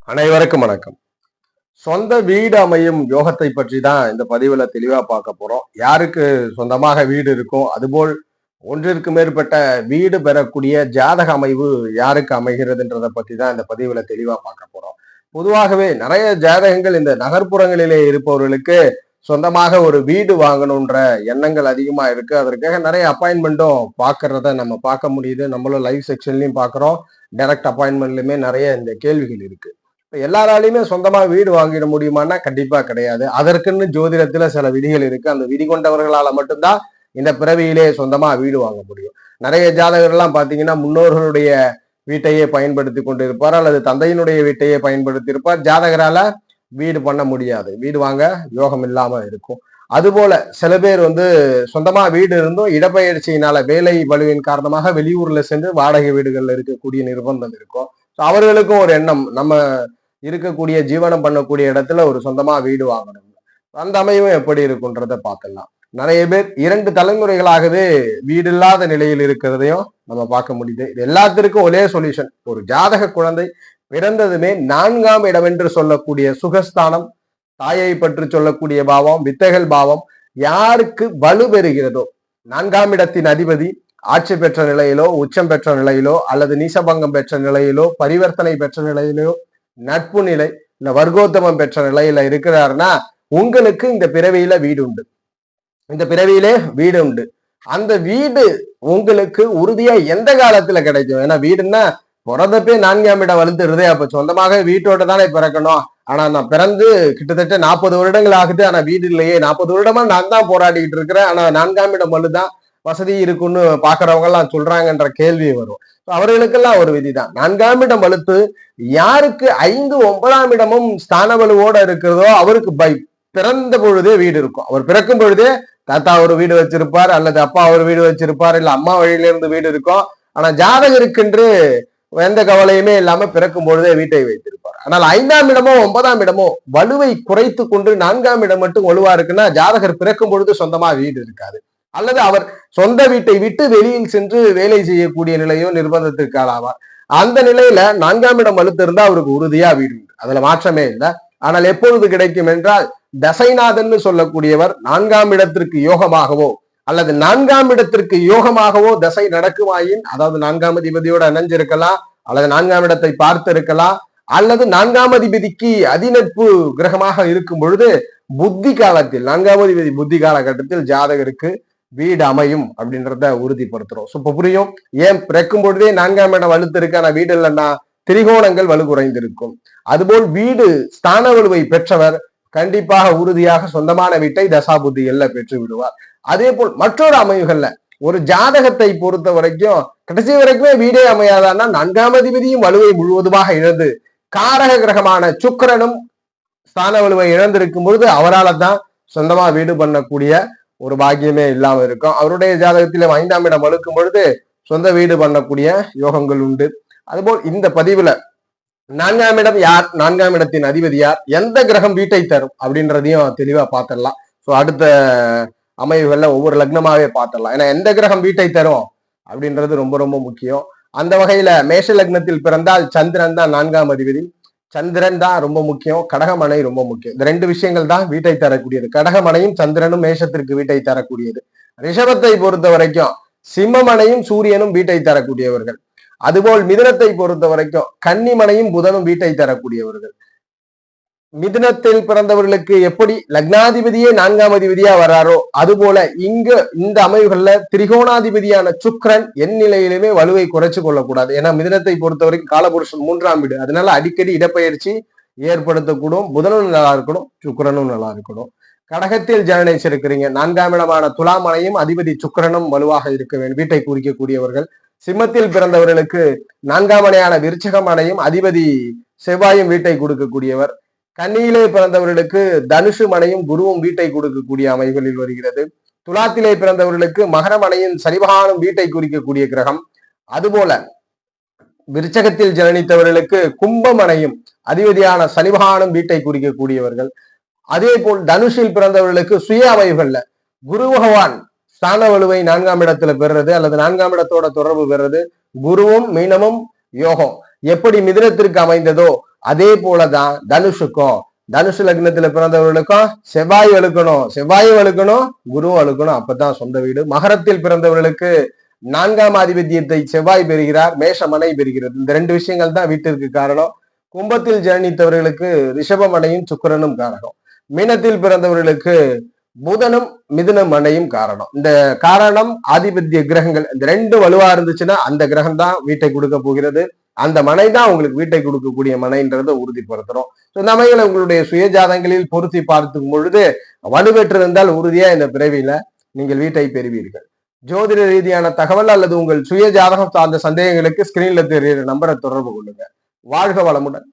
அனைவருக்கும் வணக்கம். சொந்த வீடு அமையும் யோகத்தை பற்றி தான் இந்த பதிவுல தெளிவா பார்க்க போறோம். யாருக்கு சொந்தமாக வீடு இருக்கும், அதுபோல் ஒன்றிற்கு மேற்பட்ட வீடு பெறக்கூடிய ஜாதக அமைவு யாருக்கு அமைகிறதுன்றதை பத்தி தான் இந்த பதிவுல தெளிவா பார்க்க போறோம். பொதுவாகவே நிறைய ஜாதகங்கள் இந்த நகர்ப்புறங்களிலே இருப்பவர்களுக்கு சொந்தமாக ஒரு வீடு வாங்கணுன்ற எண்ணங்கள் அதிகமா இருக்கு. அதற்காக நிறைய அப்பாயின்மெண்ட்டும் பார்க்கறத நம்ம பார்க்க முடியுது. நம்மளும் லைவ் செக்ஷன்லயும் பார்க்குறோம். டைரக்ட் அப்பாயின்மெண்ட்லயுமே நிறைய இந்த கேள்விகள் இருக்கு. எல்லாராலையுமே சொந்தமா வீடு வாங்கிட முடியுமான்னா கண்டிப்பா கிடையாது. அதற்குன்னு ஜோதிடத்துல சில விதிகள் இருக்கு. அந்த விதி கொண்டவர்களால மட்டும்தான் இந்த பிறவியிலே சொந்தமா வீடு வாங்க முடியும். நிறைய ஜாதகர்கள்லாம் பாத்தீங்கன்னா முன்னோர்களுடைய வீட்டையே பயன்படுத்தி கொண்டு இருப்பார், அல்லது தந்தையினுடைய வீட்டையே பயன்படுத்தி இருப்பார். ஜாதகரால வீடு பண்ண முடியாது, வீடு வாங்க யோகம் இல்லாம இருக்கும். அதுபோல சில பேர் சொந்தமா வீடு இருந்தும் இடப்பெயர்ச்சியினால வேலை வலுவின் காரணமாக வெளியூர்ல சென்று வாடகை வீடுகள்ல இருக்கக்கூடிய நிர்பந்தம் இருக்கும். அவர்களுக்கும் ஒரு எண்ணம், நம்ம இருக்கக்கூடிய ஜீவனம் பண்ணக்கூடிய இடத்துல ஒரு சொந்தமா வீடு வாங்கணும். அந்த அமைவும் எப்படி இருக்குன்றத பார்க்கலாம். நிறைய பேர் 2 தலைமுறைகளாகவே வீடு இல்லாத நிலையில் இருக்கிறதையும் நம்ம பார்க்க முடியுது. இது எல்லாத்திற்கும் ஒரே சொல்யூஷன், ஒரு ஜாதக குழந்தை பிறந்ததுமே 4ஆம் இடம் என்று சொல்லக்கூடிய சுகஸ்தானம், தாயை பற்றி சொல்லக்கூடிய பாவம், வித்தைகள் பாவம் யாருக்கு வலு பெறுகிறதோ, 4ஆம் இடத்தின் அதிபதி ஆட்சி பெற்ற நிலையிலோ, உச்சம் பெற்ற நிலையிலோ, அல்லது நீசபங்கம் பெற்ற நிலையிலோ, பரிவர்த்தனை பெற்ற நிலையிலோ, நட்பு நிலை, இந்த வர்க்கோத்தமம் பெற்ற நிலையில இருக்கிறாருன்னா உங்களுக்கு இந்த பிறவியில வீடு உண்டு. இந்த பிறவியிலே வீடு உண்டு. அந்த வீடு உங்களுக்கு உறுதியா எந்த காலத்துல கிடைக்கும்? ஏன்னா வீடுன்னா பிறந்தப்பே 4ஆம் இடம் வலுத்துருதே, அப்ப சொந்தமாக வீட்டோட தானே பிறக்கணும். ஆனா நான் பிறந்து கிட்டத்தட்ட 40 வருடங்கள் ஆகுது, ஆனா வீடு இல்லையே. 40 வருடமா நான் தான் போராடிக்கிட்டு இருக்கிறேன், ஆனா 4ஆம் இடம் வலுதான் வசதி இருக்குன்னு பாக்குறவங்க எல்லாம் சொல்றாங்கன்ற கேள்வி வரும். அவர்களுக்கெல்லாம் ஒரு விதிதான். 4ஆம் இடம் வலுத்து யாருக்கு 5, 9ஆம் இடமும் ஸ்தான வலுவோட இருக்கிறதோ அவருக்கு பிறந்த பொழுதே வீடு இருக்கும். அவர் பிறக்கும் பொழுதே தாத்தா ஒரு வீடு வச்சிருப்பார், அல்லது அப்பா ஒரு வீடு வச்சிருப்பார், இல்ல அம்மா வழியில இருந்து வீடு இருக்கும். ஆனா ஜாதகருக்கென்று எந்த கவலையுமே இல்லாம பிறக்கும் பொழுதே வீட்டை வைத்திருப்பார். ஆனால் 5ஆம் இடமோ 9ஆம் இடமோ வலுவை குறைத்து கொண்டு 4ஆம் இடம் மட்டும் வலுவா இருக்குன்னா ஜாதகர் பிறக்கும் பொழுது சொந்தமா வீடு இருக்காது, அல்லது அவர் சொந்த வீட்டை விட்டு வெளியில் சென்று வேலை செய்யக்கூடிய நிலையோ நிர்பந்தத்திற்கு ஆளாவார். அந்த நிலையில 4ஆம் இடம் வலுத்து இருந்தா அவருக்கு உறுதியா வீடு உண்டு, அதுல மாற்றமே இல்லை. ஆனால் எப்பொழுது கிடைக்கும் என்றால் தசைநாதன் சொல்லக்கூடியவர் 4ஆம் இடத்திற்கு யோகமாகவோ அல்லது 4ஆம் இடத்திற்கு யோகமாகவோ தசை நடக்குமாயின், அதாவது 4ஆம் அதிபதியோட இணைஞ்சிருக்கலாம், அல்லது 4ஆம் இடத்தை பார்த்து இருக்கலாம், அல்லது 4ஆம் அதிபதிக்கு அதிநட்பு கிரகமாக இருக்கும் பொழுது புத்தி காலத்தில் 4ஆம் அதிபதி புத்தி காலகட்டத்தில் ஜாதகருக்கு வீடு அமையும் அப்படின்றத உறுதிப்படுத்துறோம். இப்ப புரியும் ஏன் பிறக்கும் பொழுதே 4ஆம் இடம் வலுத்து இருக்கு, ஆனா வீடு இல்லைன்னா திரிகோணங்கள் வலு குறைந்திருக்கும். அதுபோல் வீடு ஸ்தான வலுவை பெற்றவர் கண்டிப்பாக உறுதியாக சொந்தமான வீட்டை தசாபுத்தி எல்லாம் பெற்று விடுவார். அதே போல் மற்றொரு அமைவுகள்ல ஒரு ஜாதகத்தை பொறுத்த வரைக்கும் கடைசி வரைக்குமே வீடே அமையாதான்னா 4ஆம் அதிபதியும் வலுவை முழுவதுமாக இழந்து காரக கிரகமான சுக்கிரனும் ஸ்தான வலுவை இழந்திருக்கும் பொழுது அவரால் தான் சொந்தமா வீடு பண்ணக்கூடிய ஒரு பாக்கியமே இல்லாம இருக்கும். அவருடைய ஜாதகத்திலே 5ஆம் இடம் வலுக்கும் பொழுது சொந்த வீடு பண்ணக்கூடிய யோகங்கள் உண்டு. அதுபோல் இந்த பதிவுல 4ஆம் இடம் யார், 4ஆம் இடத்தின் அதிபதி யார், எந்த கிரகம் வீட்டை தரும் அப்படின்றதையும் தெளிவா பார்த்துடலாம். ஸோ அடுத்த அமைவுகள்ல ஒவ்வொரு லக்னமாவே பார்த்துடலாம். ஏன்னா எந்த கிரகம் வீட்டை தரும் அப்படின்றது ரொம்ப ரொம்ப முக்கியம். அந்த வகையில மேஷ லக்னத்தில் பிறந்தால் சந்திரன் தான் 4ஆம் அதிபதி. சந்திரன் தான் ரொம்ப முக்கியம், கடகமனை ரொம்ப முக்கியம். இந்த 2 விஷயங்கள் தான் வீட்டை தரக்கூடியது. கடகமனையும் சந்திரனும் மேஷத்திற்கு வீட்டை தரக்கூடியது. ரிஷபத்தை பொறுத்த வரைக்கும் சிம்மமனையும் சூரியனும் வீட்டை தரக்கூடியவர்கள். அதுபோல் மிதுனத்தை பொறுத்த வரைக்கும் கன்னிமனையும் புதனும் வீட்டை தரக்கூடியவர்கள். மிதுனத்தில் பிறந்தவர்களுக்கு எப்படி லக்னாதிபதியே 4ஆம் அதிபதியா வராரோ அதுபோல இங்க இந்த அமைவுகள்ல திரிகோணாதிபதியான சுக்கிரன் என் நிலையிலுமே வலுவை குறைச்சு கொள்ளக்கூடாது. ஏன்னா மிதுனத்தை பொறுத்த வரைக்கும் காலபுருஷன் 3ஆம் வீடு, அதனால அடிக்கடி இடப்பெயர்ச்சி ஏற்படுத்தக்கூடும். புதனும் நல்லா இருக்கணும், சுக்கிரனும் நல்லா இருக்கணும். கடகத்தில் ஜனனிச்சிருக்கிறீங்க, 4ஆம் இடமான துலாமனையும் அதிபதி சுக்கிரனும் வலுவாக இருக்க வேண்டும், வீட்டை குறிக்கக்கூடியவர்கள். சிம்மத்தில் பிறந்தவர்களுக்கு 4ஆம் மனையான விருச்சகமனையும் அதிபதி செவ்வாயும் வீட்டை கொடுக்கக்கூடியவர். கன்னியிலே பிறந்தவர்களுக்கு தனுசு மனையும் குருவும் வீட்டை கொடுக்கக்கூடிய அமைகளில் வருகிறது. துலாத்திலே பிறந்தவர்களுக்கு மகரமனையும் சனிபகவானும் வீட்டை குறிக்கக்கூடிய கிரகம். அதுபோல விருச்சகத்தில் ஜனனித்தவர்களுக்கு கும்பமனையும் அதிபதியான சனிபகவானும் வீட்டை குறிக்கக்கூடியவர்கள். அதே போல் தனுஷில் பிறந்தவர்களுக்கு சுய அமைவுகள்ல குரு பகவான் ஸ்தான வலுவை 4ஆம் இடத்துல பெறுறது, அல்லது 4ஆம் இடத்தோட தொடர்பு பெறுறது. குருவும் மீனமும் யோகம் எப்படி மிதுனத்திற்கு அமைந்ததோ அதே போலதான் தனுஷுக்கும், தனுஷு லக்னத்துல பிறந்தவர்களுக்கும் செவ்வாய் வலுக்கணும், செவ்வாயும் வலுக்கணும், குருவும் வலுக்கணும், அப்பதான் சொந்த வீடு. மகரத்தில் பிறந்தவர்களுக்கு 4ஆம் ஆதிபத்தியத்தை செவ்வாய் பெறுகிறார், மேஷமனை பெறுகிறது. இந்த 2 விஷயங்கள் தான் வீட்டிற்கு காரணம். கும்பத்தில் ஜனனித்தவர்களுக்கு ரிஷபமனையும் சுக்கிரனும் காரணம். மீனத்தில் பிறந்தவர்களுக்கு புதனும் மிதுன மனையும் காரணம். இந்த காரணம் ஆதிபத்திய கிரகங்கள் இந்த 2 வலுவா இருந்துச்சுன்னா அந்த கிரகம் தான் வீட்டை கொடுக்க போகிறது. அந்த மனை தான் உங்களுக்கு வீட்டை கொடுக்கக்கூடிய மனைன்றதை உறுதிப்படுத்துறோம். இந்த அமைகளை உங்களுடைய சுயஜாதங்களில் பொருத்தி பார்த்துக்கும் பொழுது வலுப்பெற்றிருந்தால் உறுதியா இந்த பிறவியில நீங்கள் வீட்டை பெறுவீர்கள். ஜோதிட ரீதியான தகவல் அல்லது உங்கள் சுய ஜாதகம் சார்ந்த சந்தேகங்களுக்கு ஸ்கிரீன்ல தெரிகிற நம்பரை தொடர்பு கொள்ளுங்க. வாழ்க வளமுடன்.